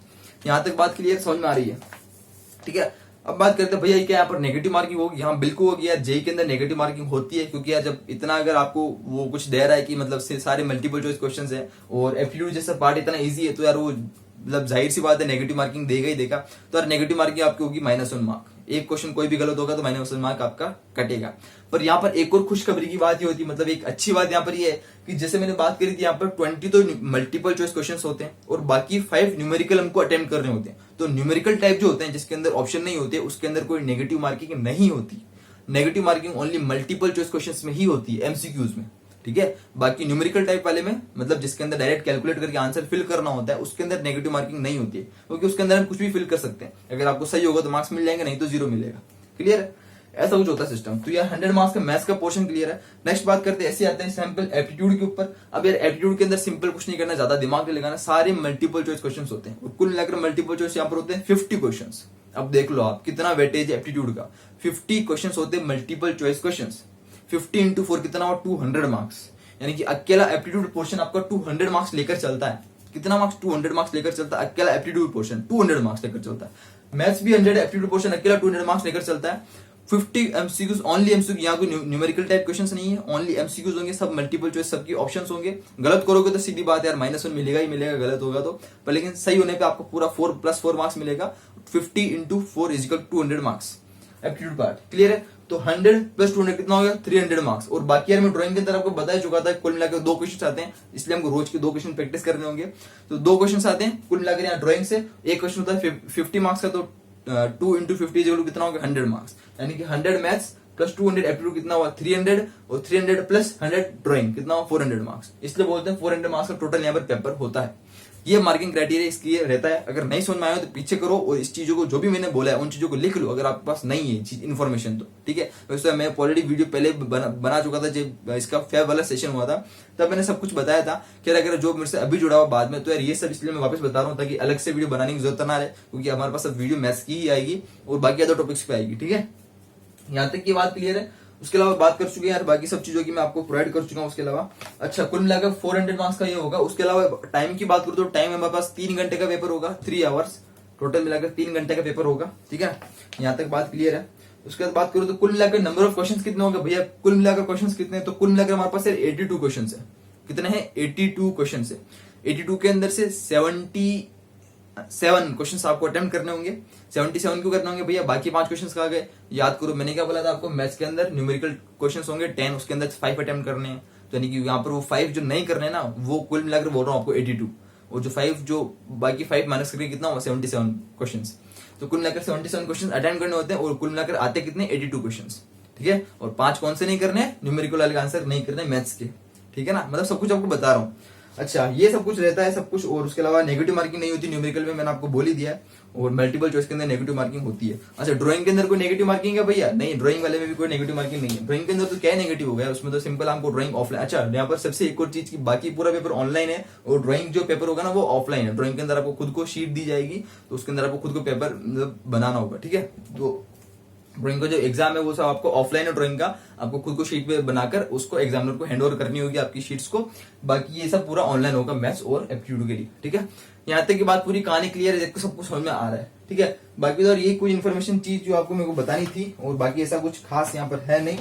[SPEAKER 1] यहां तक बात क्लियर समझ में आ रही है। ठीक है, अब बात करते हैं भैया क्या यहाँ पर नेगेटिव मार्किंग होगी। हाँ बिल्कुल होगी यार, जेई के अंदर नेगेटिव मार्किंग होती है, क्योंकि यार जब इतना अगर आपको वो कुछ दे रहा है कि मतलब सारे मल्टीपल चॉइस क्वेश्चंस है और एप्टीट्यूड जैसा पार्ट इतना इजी है, तो यार वो मतलब जाहिर सी बात है नेगेटिव मार्किंग देगा ही देगा। तो यार नेगेटिव मार्किंग आपकी होगी -1 मार्क। एक क्वेश्चन कोई भी गलत होगा तो -1 मार्क आपका कटेगा। पर यहाँ पर एक और खुशखबरी की बात ये होती है, मतलब एक अच्छी बात यहाँ पर ये है कि जैसे मैंने बात करी थी, यहाँ पर 20 तो मल्टीपल चॉइस क्वेश्चंस होते हैं और बाकी 5 न्यूमेरिकल हमको अटेम्प्ट करने होते हैं। तो न्यूमेरिकल टाइप जो होते हैं जिसके अंदर ऑप्शन नहीं होते, उसके अंदर कोई नेगेटिव मार्किंग नहीं होती। Negative marking only multiple choice questions में ही होती है, एमसीक्यूज में। ठीक है, बाकी न्यूमेरिकल टाइप वाले में, मतलब जिसके अंदर डायरेक्ट कैलकुलेट करके आंसर फिल करना होता है, उसके अंदर नेगेटिव मार्किंग नहीं होती है, क्योंकि उसके अंदर हम कुछ भी फिल कर सकते हैं। अगर आपको सही होगा तो मार्क्स मिल जाएंगे, नहीं तो 0 मिलेगा। क्लियर है, ऐसा कुछ होता है सिस्टम। तो यार 100 मार्क्स का मैथ्स का पोर्शन क्लियर है। नेक्स्ट बात करते हैं, ऐसे आते हैं सैंपल एप्टीट्यूड के ऊपर। अब यार एप्टीट्यूड के अंदर सिंपल कुछ नहीं करना, ज्यादा दिमाग नहीं लगाना, सारे मल्टीपल चॉइस क्वेश्चन होते हैं। कुल मिलाकर मल्टीपल चॉइस यहाँ पर होते हैं 50 क्वेश्चन। अब देख लो आप कितना वेटेज एप्टीट्यूड का, 50 क्वेश्चन होते हैं मल्टीपल चॉइस क्वेश्चन। 50 × 4 कितना हुआ, 200 मार्क्स। यानी कि अकेला एप्टीट्यूड पोर्शन आपका 200 मार्क्स लेकर चलता है। कितना मार्क्स, 200 मार्क्स लेकर चलता है अकेला एप्टीट्यूड पोर्शन, 200 मार्क्स लेकर चलता है। मैथ्स भी 100 एप्टीट्यूड पोर्शन अकेला 200 मार्क्स लेकर चलता है। 50 एमसीक्यूज, ओनली एमसीक्यू, यहाँ कोई न्यूमेरिकल टाइप क्वेश्चंस नहीं है, ओनली एमसीक्यूज होंगे, सब मल्टीपल चॉइस, सबकी ऑप्शंस होंगे। गलत करोगे तो सीधी बात यार -1 मिलेगा ही मिलेगा, गलत होगा तो। पर लेकिन सही होने पे आपको पूरा 4 + 4 मार्क्स मिलेगा। 50 × 4 = 200 मार्क्स एप्टीट्यूड पार्ट। क्लियर है। तो 100 प्लस 200 कितना हो गया 300 मार्क्स। और बाकी यार मैं ड्राइंग के अंदर आपको बता चुका था, कुल मिलाकर 2 क्वेश्चन आते हैं, इसलिए हमको रोज के 2 क्वेश्चन प्रैक्टिस करने होंगे। तो 2 क्वेश्चन आते हैं कुल मिलाकर यहाँ ड्राइंग से। एक क्वेश्चन होता है 50 मार्क्स का, तो 2 इंटू 50 कितना होगा 100 मार्क्स, यानी कि 100 मैथ्स प्लस 200 एप्टीट्यूड कितना हुआ 300, और 300 प्लस 100 ड्राइंग कितना हुआ 400 मार्क्स। इसलिए बोलते हैं 400 मार्क्स का टोटल यहाँ पर पेपर होता है। ये मार्किंग क्राइटेरिया इसकी रहता है। अगर नहीं समझ में आया तो पीछे करो और इस चीजों को जो भी मैंने बोला है उन चीजों को लिख लो, अगर आपके पास नहीं है चीज इन्फॉर्मेशन तो ठीक है। वैसे मैं ऑलरेडी वीडियो पहले बना चुका था, जब इसका फैब वाला सेशन हुआ था तब मैंने सब कुछ बताया था कि अगर जो मेरे से अभी जुड़ा हुआ बाद में, तो यार ये सब इसलिए मैं वापस बता रहा हूँ ताकि अलग से वीडियो बनाने की जरूरत ना रहे, क्योंकि हमारे पास अब वीडियो मैथ्स की ही आएगी और बाकी अदर टॉपिक्स पे आएगी। ठीक है, यहाँ तक की बात क्लियर है। उसके अलावा बात कर चुके हैं यार बाकी सब चीजों की मैं आपको प्रोवाइड कर चुका हूँ। उसके अलावा अच्छा कुल मिलाकर 400 मार्क्स का ये होगा। उसके अलावा टाइम की बात करूँ तो टाइम हमारे पास 3 घंटे का पेपर होगा, 3 आवर्स टोटल मिलाकर 3 घंटे का पेपर होगा। ठीक है, यहाँ तक बात क्लियर है। उसके बाद बात करूँ तो कुल मिलाकर नंबर ऑफ क्वेश्चन कितने होंगे भैया, कुल मिलाकर क्वेश्चन कितने हैं, तो कुल मिलाकर हमारे पास 82 क्वेश्चन है। कितने हैं 82 क्वेश्चन है। 82 के अंदर से 77 क्वेश्चंस आपको अटेम्प्ट करने होंगे। 77 क्यों करने होंगे भैया, बाकी 5 क्वेश्चंस कहाँ गए याद करो। मैंने क्या बोला था आपको, मैथ्स के अंदर न्यूमेरिकल क्वेश्चंस होंगे 10, उसके अंदर 5 अटेम्प्ट करने हैं, तो यानी कि यहाँ पर वो 5 जो नहीं करने ना, वो कुल मिलाकर बोल रहा हूँ आपको 82, और जो 5 जो बाकी 5 माइनस करके कितना हुआ 77 क्वेश्चंस। तो कुल मिलाकर 77 क्वेश्चन अटेम्प्ट करने होते हैं, और कुल मिलाकर आते कितने 82 क्वेश्चन। ठीक है, और 5 कौन से नहीं करने, न्यूमेरिकल वाले आंसर नहीं करने मैथ्स के। ठीक है ना, मतलब सब कुछ आपको बता रहा हूँ। अच्छा ये सब कुछ रहता है सब कुछ, और उसके अलावा नेगेटिव मार्किंग नहीं होती न्यूमेरिकल में, मैंने आपको बोल ही दिया है, और मल्टीपल चॉइस के अंदर नेगेटिव मार्किंग होती है। अच्छा ड्राइंग के अंदर कोई नेगेटिव मार्किंग है भैया, नहीं ड्राइंग वाले में भी कोई नेगेटिव मार्किंग नहीं है। ड्राइंग के अंदर तो क्या नेगेटिव हो गया, उसमें तो सिंपल हमको ड्राइंग ऑफलाइन। अच्छा यहाँ पर सबसे एक और चीज की, बाकी पूरा पेपर ऑनलाइन है और ड्राइंग जो पेपर होगा ना वो ऑफलाइन है। ड्राइंग के अंदर आपको खुद को शीट दी जाएगी, तो उसके अंदर आपको खुद को पेपर बनाना होगा। ठीक है, तो ड्राइंग का जो एग्जाम है वो सब आपको ऑफलाइन है। ड्राइंग का आपको खुद को शीट पे बनाकर उसको एग्जामिनर को हैंड ओवर करनी होगी आपकी शीट्स को। बाकी ये सब पूरा ऑनलाइन होगा मैथ्स और एप्टीट्यूड के लिए। ठीक है, यहाँ तक की बात पूरी कहानी क्लियर है, सब कुछ समझ में आ रहा है। ठीक है, बाकी तो ये कोई इन्फॉर्मेशन चीज जो आपको मेरे को बतानी थी, और बाकी ऐसा कुछ खास यहाँ पर है नहीं,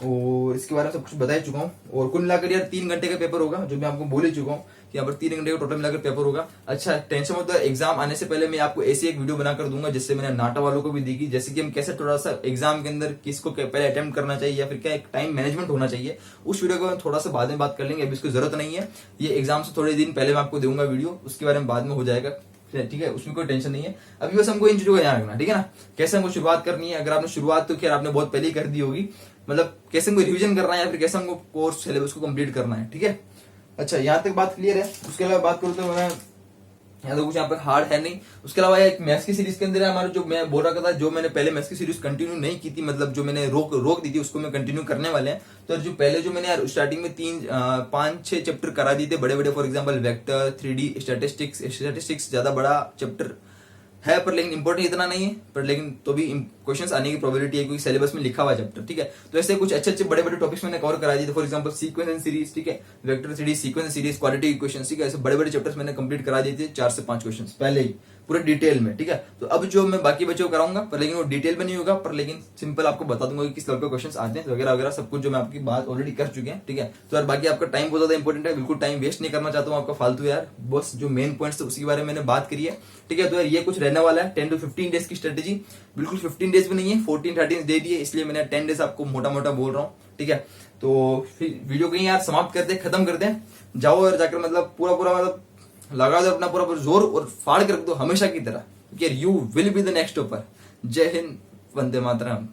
[SPEAKER 1] और इसके बारे में सब कुछ बता ही चुका हूँ। और कुल मिलाकर यार 3 घंटे का पेपर होगा, जो मैं आपको बोल ही चुका हूँ कि यहाँ पर 3 घंटे का टोटल मिलाकर पेपर होगा। अच्छा टेंशन मत, एग्जाम आने से पहले मैं आपको ऐसी एक वीडियो बनाकर दूंगा जिससे मैंने नाटा वालों को भी दी, जैसे कि हम कैसे थोड़ा सा एग्जाम के अंदर किसको पहले अटेम्प्ट करना चाहिए या फिर क्या एक टाइम मैनेजमेंट होना चाहिए। उस वीडियो को हम थोड़ा सा बाद में बात कर लेंगे, अभी इसकी जरूरत नहीं है। ये एग्जाम से थोड़े दिन पहले मैं आपको दूंगा वीडियो, उसके बारे में बाद में हो जाएगा। ठीक है, उसमें कोई टेंशन नहीं है। अभी बस हमको इन चीजों का ध्यान रखना, ठीक है ना, कैसे हमको शुरुआत करनी है। अगर आपने शुरुआत तो खैर आपने बहुत पहले ही कर दी होगी, मतलब कैसे हमको रिवीजन करना है या फिर कैसे हमको कोर्स सिलेबस को कंप्लीट करना है। ठीक है, अच्छा यहाँ तक बात क्लियर है। उसके अलावा बात करूँ तो मैं यहाँ तो कुछ यहाँ पर हार्ड है नहीं। उसके अलावा एक मैथ्स की सीरीज के अंदर हमारा जो मैं बोल रहा था, जो मैंने पहले मैथ्स की सीरीज कंटिन्यू नहीं की थी, मतलब जो मैंने रोक दी थी, उसको मैं कंटिन्यू करने वाले हैं। तो जो पहले जो मैंने स्टार्टिंग में 5-6 चैप्टर करा दिए थे बड़े बड़े, for example vector, 3D, statistics ज्यादा बड़ा चैप्टर है, पर लेकिन इंपॉर्टेंट इतना नहीं है, पर लेकिन तो भी क्वेश्चंस आने की प्रोबेबिलिटी है क्योंकि सिलेबस में लिखा हुआ चैप्टर। ठीक है, तो ऐसे कुछ अच्छे बड़े बड़े टॉपिक्स मैंने कवर करा दिए थे, for example sequence and series. ठीक है, vector 3D sequence series, quadratic equation. ठीक है, ऐसे बड़े बड़े चैप्टर्स मैंने कंप्लीट करा दिए थे 4 से 5 क्वेश्चन पहले ही पूरे डिटेल में। ठीक है, तो अब जो मैं बाकी बच्चों को कराऊंगा, पर लेकिन वो डिटेल में नहीं होगा, पर लेकिन सिंपल आपको बता दूंगा कि किस तरह के क्वेश्चन आते हैं वगैरह वगैरह सब कुछ, जो मैं आपकी बात ऑलरेडी कर चुके हैं। ठीक है, तो यार बाकी आपका टाइम बहुत ज्यादा इंपॉर्टेंट है, बिल्कुल टाइम वेस्ट नहीं करना चाहता हूँ आपका फालतू यार, बस जो मेन पॉइंट्स थे उसके बारे में मैंने बात करी है। ठीक है, तो यार ये कुछ रहने वाला है 10 to 15 डेज की स्ट्रेटेजी, बिल्कुल 15 डेज भी नहीं है, 14-13 दे दिए, इसलिए मैंने 10 डेज आपको मोटा मोटा बोल रहा हूँ। ठीक है, तो फिर वीडियो को यार समाप्त करते हैं, खत्म करते हैं, जाओ और जाकर मतलब पूरा मतलब लगा दो अपना पूरा जोर और फाड़ कर रख दो हमेशा की तरह, you will be the next topper. जय हिंद, वंदे मातरम।